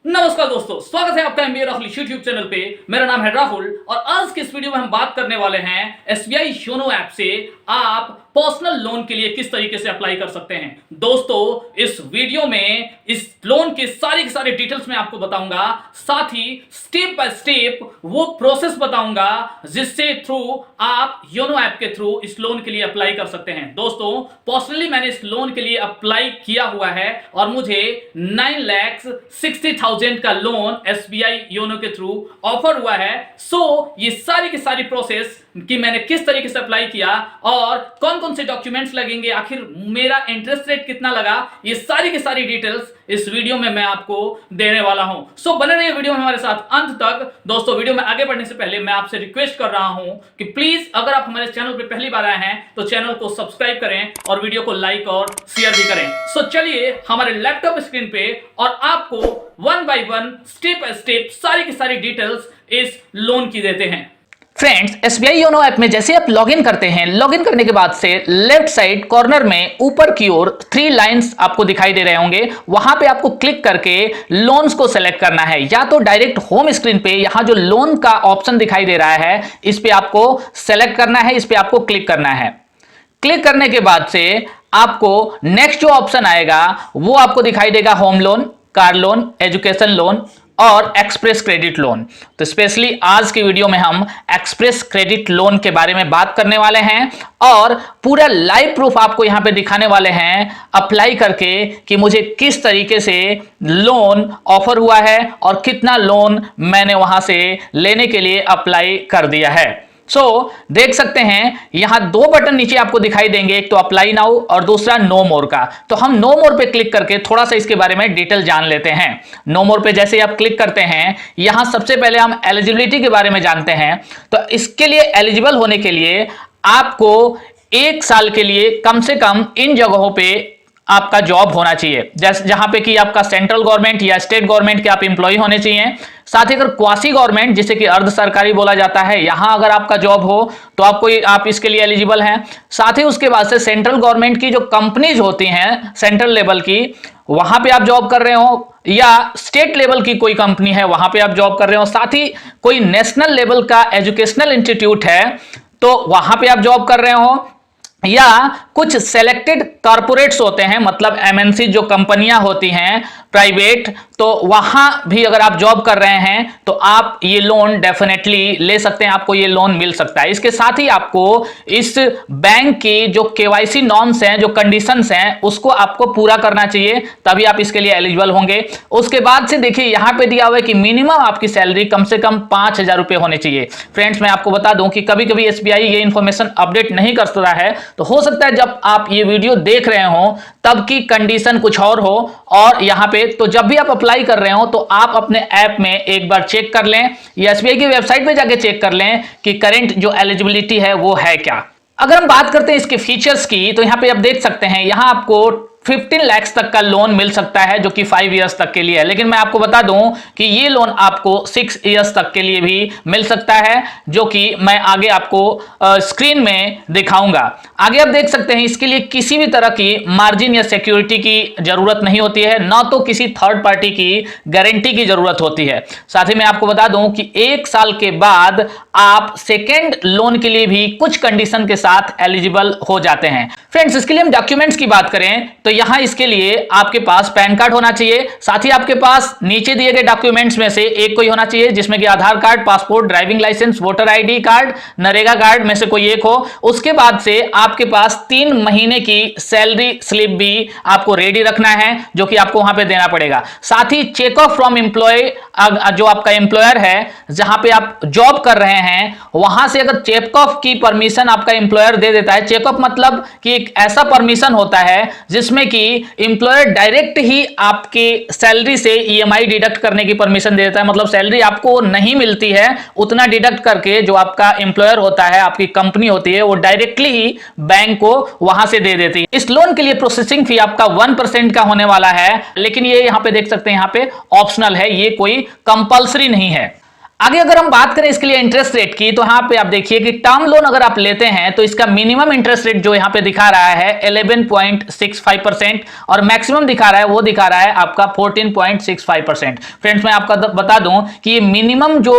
नमस्कार दोस्तों, स्वागत है आपका एमबीए राहुल यूट्यूब चैनल पे। मेरा नाम है राहुल और आज के इस वीडियो में हम बात करने वाले हैं एसबीआई योनो ऐप से आप पर्सनल लोन के लिए किस तरीके से अप्लाई कर सकते हैं। दोस्तों, इस वीडियो में इस लोन के सारे डिटेल्स मैं आपको बताऊंगा, साथ ही स्टेप बाय स्टेप वो प्रोसेस बताऊंगा जिससे थ्रू आप योनो ऐप के थ्रू इस लोन के लिए अप्लाई कर सकते हैं। दोस्तों, पर्सनली मैंने इस लोन के लिए अप्लाई किया हुआ है और मुझे 9,60,000 का लोन एसबीआई योनो के थ्रू ऑफर हुआ है। ये सारी की सारी प्रोसेस कि मैंने किस तरीके से अप्लाई किया और कौन कौन से डॉक्यूमेंट्स लगेंगे, आखिर मेरा इंटरेस्ट रेट कितना लगा, ये सारी की सारी डिटेल्स इस वीडियो में मैं आपको देने वाला हूं। बने रहिए वीडियो में हमारे साथ अंत तक। दोस्तों, वीडियो में आगे बढ़ने से पहले मैं आपसे रिक्वेस्ट कर रहा हूं कि प्लीज अगर आप हमारे चैनल पर पहली बार आए हैं तो चैनल को सब्सक्राइब करें और वीडियो को लाइक और शेयर भी करें। चलिए हमारे लैपटॉप स्क्रीन पे और आपको one by one step by step सारी की सारी डिटेल्स इस लोन की देते हैं। फ्रेंड्स, एसबीआई योनो ऐप में जैसे आप लॉगिन करते हैं, लॉगिन करने के बाद से लेफ्ट साइड कॉर्नर में ऊपर की ओर 3 लाइंस आपको दिखाई दे रहे होंगे। वहां पे आपको क्लिक करके लोन्स को सेलेक्ट करना है, या तो डायरेक्ट होम स्क्रीन पे यहां जो लोन का ऑप्शन दिखाई दे रहा है इस पे आपको सेलेक्ट करना है, इस पे आपको क्लिक करना है। क्लिक करने के बाद से आपको नेक्स्ट जो ऑप्शन आएगा वो आपको दिखाई देगा home loan, car loan, education loan और एक्सप्रेस क्रेडिट लोन। तो स्पेशली आज की वीडियो में हम एक्सप्रेस क्रेडिट लोन के बारे में बात करने वाले हैं और पूरा लाइव प्रूफ आपको यहां पे दिखाने वाले हैं अप्लाई करके कि मुझे किस तरीके से लोन ऑफर हुआ है और कितना लोन मैंने वहां से लेने के लिए अप्लाई कर दिया है। देख सकते हैं यहां 2 बटन नीचे आपको दिखाई देंगे, एक तो अप्लाई नाउ और दूसरा नो मोर का। तो हम नो मोर पे क्लिक करके थोड़ा सा इसके बारे में डिटेल जान लेते हैं। नो मोर पे जैसे आप क्लिक करते हैं, यहां सबसे पहले हम एलिजिबिलिटी के बारे में जानते हैं। तो इसके लिए एलिजिबल होने के लिए आपको 1 साल के लिए कम से कम इन जगहों पे आपका जॉब होना चाहिए, जहां पे कि आपका सेंट्रल गवर्नमेंट या स्टेट गवर्नमेंट के आप एम्प्लॉय होने चाहिए। साथ ही अगर क्वासी गवर्नमेंट जिसे कि अर्ध सरकारी बोला जाता है, यहां अगर आपका जॉब हो तो आप इसके लिए एलिजिबल हैं। साथ ही उसके बाद से सेंट्रल गवर्नमेंट की जो कंपनीज होती हैं सेंट्रल लेवल की, वहां पे आप जॉब कर रहे हो, या स्टेट लेवल की कोई कंपनी है वहां पे आप जॉब कर रहे हो। साथ ही कोई नेशनल लेवल का एजुकेशनल इंस्टीट्यूट है तो वहां पे आप जॉब कर रहे हो, या कुछ सेलेक्टेड कॉर्पोरेट्स होते हैं, मतलब एमएनसी जो कंपनियां होती हैं प्राइवेट, तो वहां भी अगर आप जॉब कर रहे हैं तो आप ये लोन डेफिनेटली ले सकते हैं, आपको ये लोन मिल सकता है। इसके साथ ही आपको इस बैंक की जो केवाईसी नॉर्म्स हैं, जो कंडीशंस हैं, उसको आपको पूरा करना चाहिए, तभी आप इसके लिए एलिजिबल होंगे। उसके बाद से देखिए यहां पे दिया हुआ है कि मिनिमम आपकी सैलरी कम से कम 5,000 रुपए होने चाहिए। फ्रेंड्स, मैं आपको बता दूं कि कभी कभी एसबीआई ये इंफॉर्मेशन अपडेट नहीं करता है, तो हो सकता है जब आप ये वीडियो देख रहे हो तब की कंडीशन कुछ और हो, और यहां पे तो जब भी आप अप्लाई कर रहे हो तो आप अपने ऐप में एक बार चेक कर लें या एसबीआई की वेबसाइट पे जाके चेक कर लें कि करंट जो एलिजिबिलिटी है वो है क्या। अगर हम बात करते हैं इसके फीचर्स की, तो यहां पे आप देख सकते हैं यहां आपको 15 लाख तक का लोन मिल सकता है, जो कि 5 इयर्स तक के लिए है। लेकिन मैं आपको बता दूं कि ये लोन आपको 6 इयर्स तक के लिए भी मिल सकता है, जो कि मैं आगे आपको स्क्रीन में दिखाऊंगा। आगे आप देख सकते हैं इसके लिए किसी भी तरह की मार्जिन या सिक्योरिटी की जरूरत नहीं होती है, ना तो किसी थर्ड पार्टी की गारंटी की जरूरत होती है। साथ ही मैं आपको बता दूं कि 1 साल के बाद आप सेकेंड लोन के लिए भी कुछ कंडीशन के साथ एलिजिबल हो जाते हैं। फ्रेंड्स, इसके लिए हम डॉक्यूमेंट्स की बात करें तो यहां इसके लिए आपके पास पैन कार्ड होना चाहिए। साथ ही आपके पास नीचे दिए गए डॉक्यूमेंट्स में से एक कोई होना चाहिए, जिसमें कि Aadhaar card, passport, driving licence, voter ID card, NREGA card में से कोई एक हो। उसके बाद से आपके पास 3 महीने की सैलरी स्लिप भी आपको रेडी रखना है, जो कि आपको वहां पे देना पड़ेगा। साथ ही चेक ऑफ फ्रॉम एम्प्लॉय, जो आपका एम्प्लॉयर है जहां पे आप जॉब कर रहे हैं, वहां से अगर चेक ऑफ की परमिशन आपका एम्प्लॉयर दे देता है। चेक ऑफ मतलब कि एक ऐसा परमिशन होता है जिसमें कि एम्प्लॉयर डायरेक्ट ही आपके सैलरी से ईएमआई डिडक्ट करने की परमिशन दे देता है, मतलब सैलरी आपको नहीं मिलती है उतना डिडक्ट करके जो आपका एम्प्लॉयर होता है, आपकी कंपनी होती है, वो डायरेक्टली ही बैंक को वहां से दे देती है। इस लोन के लिए प्रोसेसिंग फी आपका 1% का होने वाला है, लेकिन ये यहां पे देख सकते हैं यहां पे ऑप्शनल है, ये कोई कंपल्सरी नहीं है। आगे अगर हम बात करें इसके लिए इंटरेस्ट रेट की, तो यहां पे आप देखिए कि टर्म लोन अगर आप लेते हैं तो इसका मिनिमम इंटरेस्ट रेट जो यहां पे दिखा रहा है 11.65% और मैक्सिमम दिखा रहा है वो दिखा रहा है आपका 14.65%। फ्रेंड्स मैं आपका बता दूं कि ये मिनिमम जो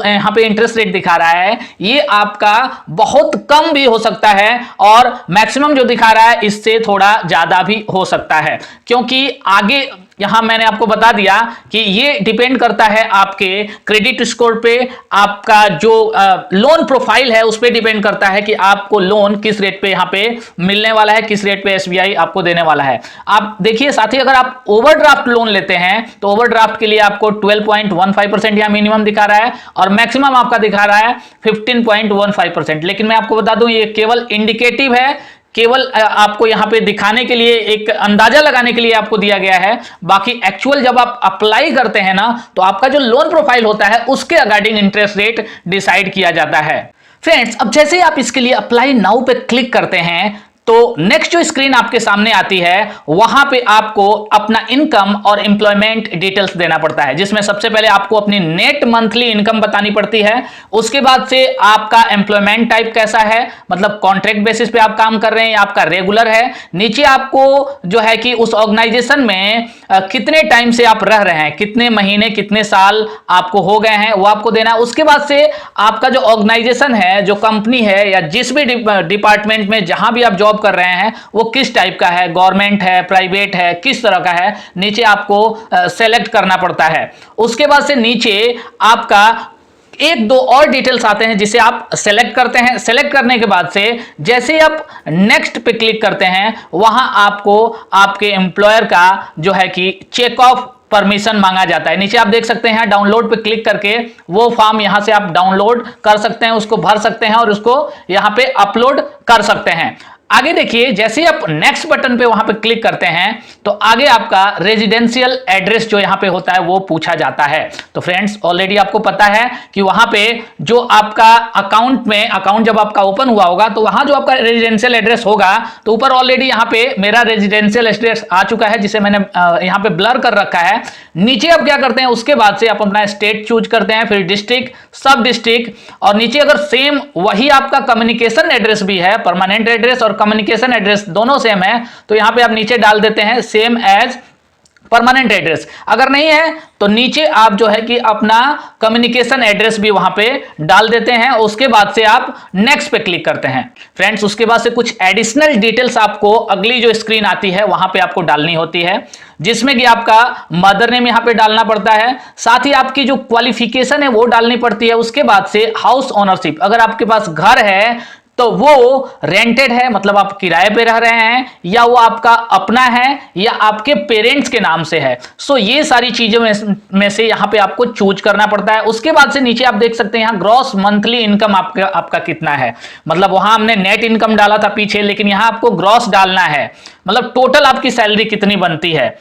यहां पे इंटरेस्ट रेट दिखा रहा है ये आपका बहुत कम भी हो सकता है और मैक्सिमम जो दिखा रहा है इससे थोड़ा ज्यादा भी हो सकता है, क्योंकि आगे यहां मैंने आपको बता दिया कि ये डिपेंड करता है आपके क्रेडिट स्कोर पे, आपका जो लोन प्रोफाइल है उस पे डिपेंड करता है कि आपको लोन किस रेट पे यहां पे मिलने वाला है, किस रेट पे एसबीआई आपको देने वाला है। आप देखिए साथ ही अगर आप ओवरड्राफ्ट लोन लेते हैं तो ओवरड्राफ्ट के लिए आपको 12.15% यहां मिनिमम दिखा रहा है और मैक्सिमम आपका दिखा रहा है 15.15%। लेकिन मैं आपको बता दूं ये केवल इंडिकेटिव है, केवल आपको यहां पे दिखाने के लिए, एक अंदाजा लगाने के लिए आपको दिया गया है। बाकी एक्चुअल जब आप अप्लाई करते हैं ना तो आपका जो लोन प्रोफाइल होता है उसके अकॉर्डिंग इंटरेस्ट रेट डिसाइड किया जाता है। फ्रेंड्स अब जैसे ही आप इसके लिए अप्लाई नाउ पे क्लिक करते हैं तो नेक्स्ट जो स्क्रीन आपके सामने आती है वहां पे आपको अपना इनकम और एम्प्लॉयमेंट डिटेल्स देना पड़ता है, जिसमें सबसे पहले आपको अपनी नेट मंथली इनकम बतानी पड़ती है। उसके बाद से आपका एम्प्लॉयमेंट टाइप कैसा है, मतलब कॉन्ट्रैक्ट बेसिस पे आप काम कर रहे हैं या आपका रेगुलर है। नीचे आपको जो है कि उस ऑर्गेनाइजेशन में कितने टाइम से आप रह रहे हैं, कितने महीने कितने साल आपको हो गए हैं वो आपको देना है। उसके बाद से आपका जो ऑर्गेनाइजेशन है, जो कंपनी है या जिस भी डिपार्टमेंट में जहां भी आप जॉब कर रहे हैं वो किस टाइप का है, गवर्नमेंट है, प्राइवेट है, किस तरह का है, नीचे आपको सेलेक्ट करना पड़ता है। उसके बाद से नीचे आपका एक दो और डिटेल्स आते हैं जिसे आप सेलेक्ट करते हैं। सेलेक्ट करने के बाद से जैसे ही आप नेक्स्ट पे क्लिक करते हैं वहां आपको आपके एम्प्लॉयर का जो है कि चेक ऑफ परमिशन मांगा जाता है। नीचे आप देख सकते हैं डाउनलोड पे क्लिक करके वो फॉर्म यहां से आप डाउनलोड कर सकते हैं, उसको भर सकते हैं और उसको यहां पे अपलोड कर सकते हैं। आगे देखिए जैसे ही आप नेक्स्ट बटन पे वहां पे क्लिक करते हैं तो आगे आपका रेजिडेंशियल एड्रेस जो यहां पे होता है वो पूछा जाता है। तो फ्रेंड्स ऑलरेडी आपको पता है कि वहां पे जो आपका अकाउंट जब आपका ओपन हुआ होगा तो वहां जो आपका रेजिडेंशियल एड्रेस होगा तो ऊपर ऑलरेडी यहां पे मेरा रेजिडेंशियल एड्रेस आ चुका है जिसे मैंने यहां पे ब्लर कर रखा है। नीचे आप क्या करते हैं, उसके बाद से आप अपना स्टेट चूज करते हैं, फिर डिस्ट्रिक्ट, सब डिस्ट्रिक्ट, और नीचे अगर सेम वही आपका कम्युनिकेशन एड्रेस भी है, परमानेंट एड्रेस और कम्युनिकेशन एड्रेस दोनों सेम है, तो यहां पे आप नीचे डाल देते हैं सेम एज परमानेंट एड्रेस। अगर नहीं है तो नीचे आप जो है कि अपना कम्युनिकेशन एड्रेस भी वहां पे डाल देते हैं। उसके बाद से आप नेक्स्ट पे क्लिक करते हैं। फ्रेंड्स उसके बाद से कुछ एडिशनल डिटेल्स आपको अगली जो स्क्रीन आती है वहां पे आपको डालनी होती है, जिसमें कि आपका मदर नेम यहां पे डालना पड़ता है, साथ ही आपकी जो क्वालिफिकेशन है वो डालनी पड़ती है। उसके बाद से हाउस ओनरशिप, अगर आपके पास घर है तो वो रेंटेड है, मतलब आप किराए पे रह रहे हैं, या वो आपका अपना है या आपके पेरेंट्स के नाम से है। सो ये सारी चीजों में से यहां पे आपको चूज करना पड़ता है। उसके बाद से नीचे आप देख सकते हैं यहां ग्रॉस मंथली इनकम आपका कितना है, मतलब वहां हमने नेट इनकम डाला था पीछे, लेकिन यहां आपको ग्रॉस डालना है, मतलब टोटल आपकी सैलरी कितनी बनती है।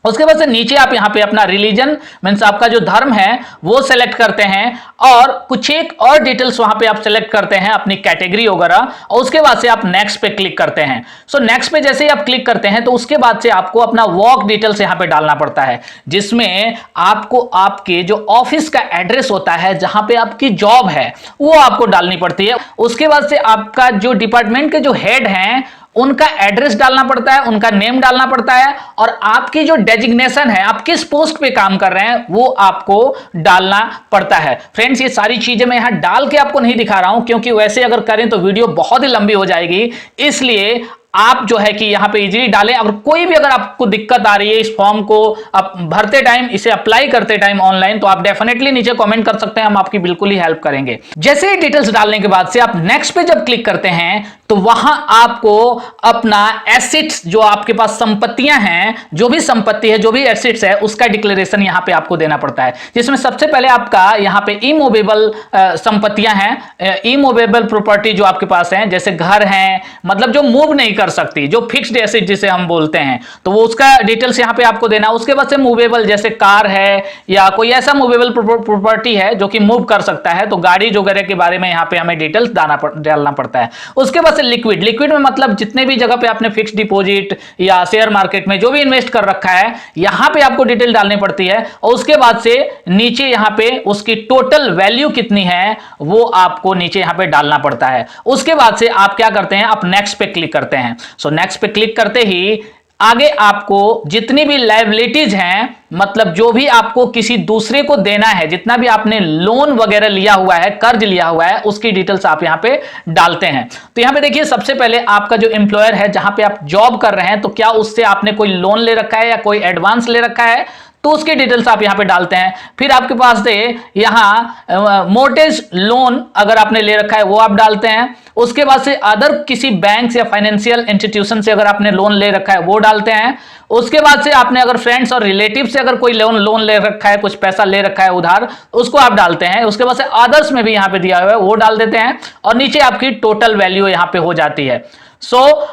उसके बाद से नीचे आप यहां पे अपना रिलीजन मींस आपका जो धर्म है वो सेलेक्ट करते हैं और कुछ एक और डिटेल्स वहां पे आप सेलेक्ट करते हैं, अपनी कैटेगरी वगैरह, और उसके बाद से आप नेक्स्ट पे क्लिक करते हैं। सो नेक्स्ट पे जैसे ही आप क्लिक करते हैं तो उसके बाद से आपको अपना वर्क डिटेल्स यहां पे डालना पड़ता है, जिसमें आपको आपके जो ऑफिस का एड्रेस होता है जहां पे आपकी जॉब है वो आपको डालनी पड़ती है। उसके बाद से आपका जो डिपार्टमेंट के जो हेड हैं उनका एड्रेस डालना पड़ता है, उनका नेम डालना पड़ता है, और आपकी जो डेजिग्नेशन है, आप किस पोस्ट पे काम कर रहे हैं वो आपको डालना पड़ता है। फ्रेंड्स ये सारी चीजें मैं यहां डाल के आपको नहीं दिखा रहा हूं क्योंकि वैसे अगर करें तो वीडियो बहुत ही लंबी हो जाएगी, इसलिए आप जो है कि यहां पे इजीली डालें। अगर कोई भी अगर आपको दिक्कत आ रही है इस फॉर्म को आप भरते टाइम, इसे अप्लाई करते टाइम ऑनलाइन, तो आप डेफिनेटली नीचे कमेंट कर सकते हैं, हम आपकी बिल्कुल ही हेल्प करेंगे। जैसे ही डिटेल्स डालने के बाद से आप नेक्स्ट पे जब क्लिक करते हैं तो वहां आपको अपना एसेट्स, जो आपके पास संपत्तियां हैं, जो भी संपत्ति है, जो भी एसेट्स है, उसका डिक्लेरेशन यहां पे आपको देना पड़ता है, जिसमें सबसे पहले आपका यहां पे इमूवेबल संपत्तियां हैं, इमूवेबल प्रॉपर्टी जो आपके पास है, जैसे घर हैं, मतलब जो मूव नहीं कर कर सकती, जो फिक्स्ड एसेट जिसे हम बोलते हैं, तो वो उसका डिटेल्स यहाँ पे आपको देना। उसके बाद से मूवेबल, जैसे कार है या कोई ऐसा मूवेबल प्रॉपर्टी है जो कि मूव कर सकता है, तो गाड़ी वगैरह के बारे में यहाँ पे हमें डिटेल्स डालना पड़ता है। उसके बाद से लिक्विड, लिक्विड में मतलब जितने भी जगह पे आपने फिक्स्ड डिपॉजिट या शेयर मार्केट में जो भी इन्वेस्ट कर रखा है, यहां पे आपको डिटेल डालनी पड़ती है। और उसके बाद से नीचे यहां पे उसकी टोटल वैल्यू कितनी है वो आपको नीचे यहां पे डालना पड़ता है। उसके बाद से आप क्या करते हैं, आप नेक्स्ट पे क्लिक करते हैं। सो नेक्स्ट पे क्लिक करते ही आगे आपको जितनी भी लायबिलिटीज हैं, मतलब जो भी आपको किसी दूसरे को देना है, जितना भी आपने लोन वगैरह लिया हुआ है, कर्ज लिया हुआ है, उसकी डिटेल्स आप यहां पे डालते हैं। तो यहां पे देखिए, सबसे पहले आपका जो एम्प्लॉयर है जहां पे आप जॉब कर रहे हैं, तो क्या उससे आपने कोई लोन ले रखा है या कोई एडवांस ले रखा है, तो उसकी डिटेल्स आप यहां पे डालते हैं। फिर आपके पास से यहां मोर्टेज लोन अगर आपने ले रखा है वो आप डालते हैं। उसके बाद से अदर किसी बैंक या फाइनेंशियल इंस्टीट्यूशन से अगर आपने लोन ले रखा है वो डालते हैं। उसके बाद से आपने अगर फ्रेंड्स और रिलेटिव से अगर कोई लोन ले रखा है, कुछ पैसा ले रखा है उधार, उसको आप डालते हैं। उसके बाद से अदर्स में भी यहां पे दिया हुआ है वो डाल देते हैं, और नीचे आपकी टोटल वैल्यू यहां पे हो जाती है। सो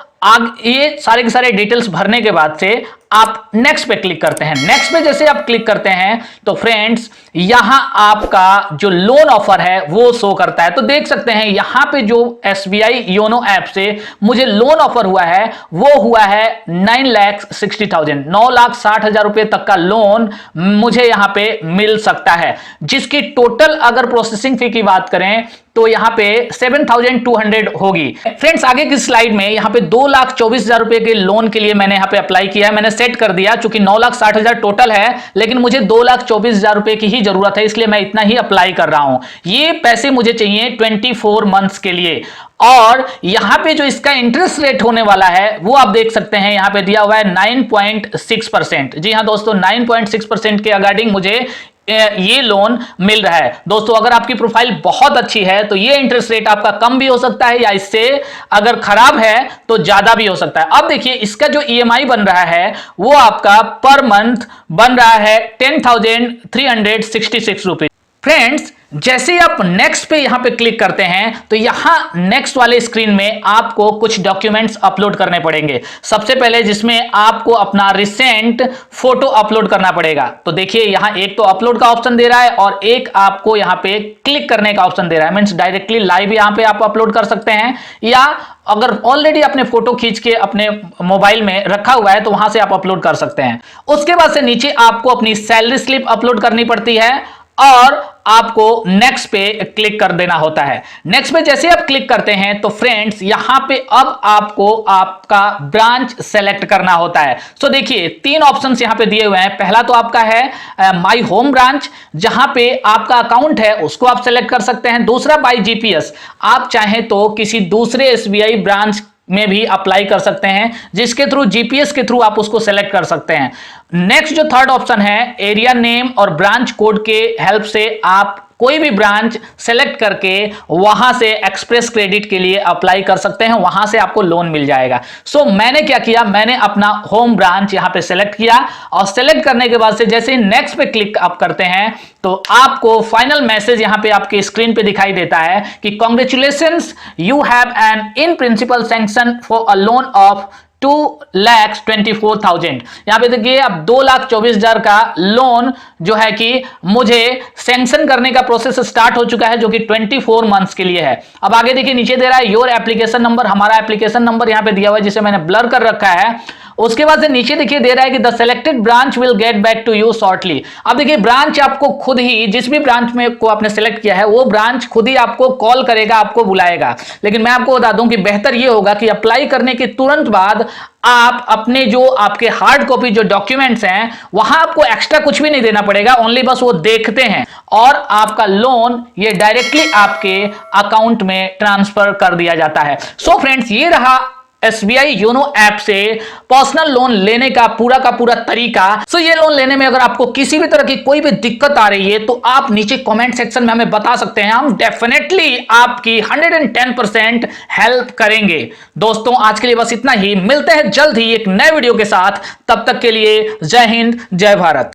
ये सारे के सारे डिटेल्स भरने के बाद से आप नेक्स्ट पे क्लिक करते हैं। नेक्स्ट पे जैसे आप क्लिक करते हैं तो फ्रेंड्स यहां आपका जो लोन ऑफर है वो शो करता है। तो देख सकते हैं यहां पे जो SBI योनो ऐप से मुझे लोन ऑफर हुआ है वो हुआ है 9,60,000, 9,60,000 रुपए तक का लोन मुझे यहां पे मिल सकता है, जिसकी टोटल अगर प्रोसेसिंग फी की बात करें तो यहां पे 7,200 होगी। फ्रेंड्स आगे की स्लाइड में यहां पे 2,24,000 रुपए के लोन के लिए मैंने यहां पे अप्लाई किया है, मैंने सेट कर दिया। चूंकि 9,60,000 टोटल है, लेकिन मुझे 2,24,000 रुपए की ही जरूरत है, इसलिए मैं इतना ही अप्लाई कर रहा हूं। ये पैसे मुझे चाहिए 24 मंथ्स के लिए। और यहां पे जो इसका इंटरेस्ट रेट होने वाला है वो आप देख सकते हैं, यहां पे दिया हुआ है 9.6%। जी हां दोस्तों, 9.6% के अकॉर्डिंग मुझे ये लोन मिल रहा है। दोस्तों अगर आपकी प्रोफाइल बहुत अच्छी है तो ये इंटरेस्ट रेट आपका कम भी हो सकता है, या इससे अगर खराब है तो ज्यादा भी हो सकता है। अब देखिए इसका जो EMI बन रहा है वो आपका पर मंथ बन रहा है 10,366 रुपए। फ्रेंड्स जैसे आप नेक्स्ट पे यहां पे क्लिक करते हैं तो यहां नेक्स्ट वाले स्क्रीन में आपको कुछ डॉक्यूमेंट्स अपलोड करने पड़ेंगे। सबसे पहले जिसमें आपको अपना रिसेंट फोटो अपलोड करना पड़ेगा। तो देखिए यहां एक तो अपलोड का ऑप्शन दे रहा है और एक आपको यहां पे क्लिक करने का ऑप्शन दे रहा है। मींस डायरेक्टली लाइव यहां पे आप अपलोड कर सकते हैं, या अगर ऑलरेडी आपने फोटो खींच के अपने मोबाइल में रखा हुआ है तो वहां से आप अपलोड कर सकते हैं। उसके बाद से नीचे आपको अपनी सैलरी स्लिप अपलोड करनी पड़ती है और आपको नेक्स्ट पे क्लिक कर देना होता है। नेक्स्ट पे जैसे आप क्लिक करते हैं तो फ्रेंड्स यहां पे अब आपको आपका ब्रांच सेलेक्ट करना होता है। सो देखिए 3 ऑप्शंस यहां पे दिए हुए हैं। पहला तो आपका है माय होम ब्रांच, जहां पे आपका अकाउंट है उसको आप सेलेक्ट कर सकते हैं। दूसरा बाय GPS, आप चाहें तो किसी दूसरे SBI ब्रांच में भी अप्लाई कर सकते हैं, जिसके थ्रू GPS के थ्रू आप उसको सेलेक्ट कर सकते हैं। नेक्स्ट जो थर्ड ऑप्शन है एरिया नेम और ब्रांच कोड के हेल्प से आप कोई भी ब्रांच सेलेक्ट करके वहां से एक्सप्रेस क्रेडिट के लिए अप्लाई कर सकते हैं, वहां से आपको लोन मिल जाएगा। सो मैंने क्या किया, मैंने अपना होम ब्रांच यहां पे सेलेक्ट किया और सेलेक्ट करने के बाद से जैसे ही नेक्स्ट पे क्लिक आप करते हैं तो आपको फाइनल मैसेज यहां पे आपके स्क्रीन पे दिखाई देता है कि congratulations, you have an in principle sanction for a loan of 2,24,000। यहां पे देखिए अब 2,24,000 का लोन जो है कि मुझे सैंक्शन करने का प्रोसेस स्टार्ट हो चुका है, जो कि 24 मंथ्स के लिए है। अब आगे देखिए नीचे दे रहा है योर एप्लीकेशन नंबर, हमारा एप्लीकेशन नंबर यहां पे दिया हुआ है जिसे मैंने ब्लर कर रखा है। उसके बाद से नीचे देखिए दे रहा है कि the selected branch will get back to you shortly. अब देखिए ब्रांच आपको खुद ही, जिस भी ब्रांच में को आपने सेलेक्ट किया है वो ब्रांच खुद ही आपको कॉल करेगा, आपको बुलाएगा। लेकिन मैं आपको बता दूं कि बेहतर ये होगा कि अप्लाई करने के तुरंत बाद आप अपने जो आपके हार्ड कॉपी जो डॉक्यूमेंट्स हैं वहां आपको एक्स्ट्रा कुछ भी नहीं देना पड़ेगा, ओनली बस वो देखते हैं और आपका लोन ये डायरेक्टली आपके अकाउंट में ट्रांसफर कर दिया जाता है। सो फ्रेंड्स ये रहा SBI योनो ऐप से पर्सनल लोन लेने का पूरा तरीका। सो ये लोन लेने में अगर आपको किसी भी तरह की कोई भी दिक्कत आ रही है तो आप नीचे कमेंट सेक्शन में हमें बता सकते हैं, हम डेफिनेटली आपकी 110% हेल्प करेंगे। दोस्तों आज के लिए बस इतना ही, मिलते हैं जल्द ही एक नए वीडियो के साथ, तब तक के लिए जय हिंद जय भारत।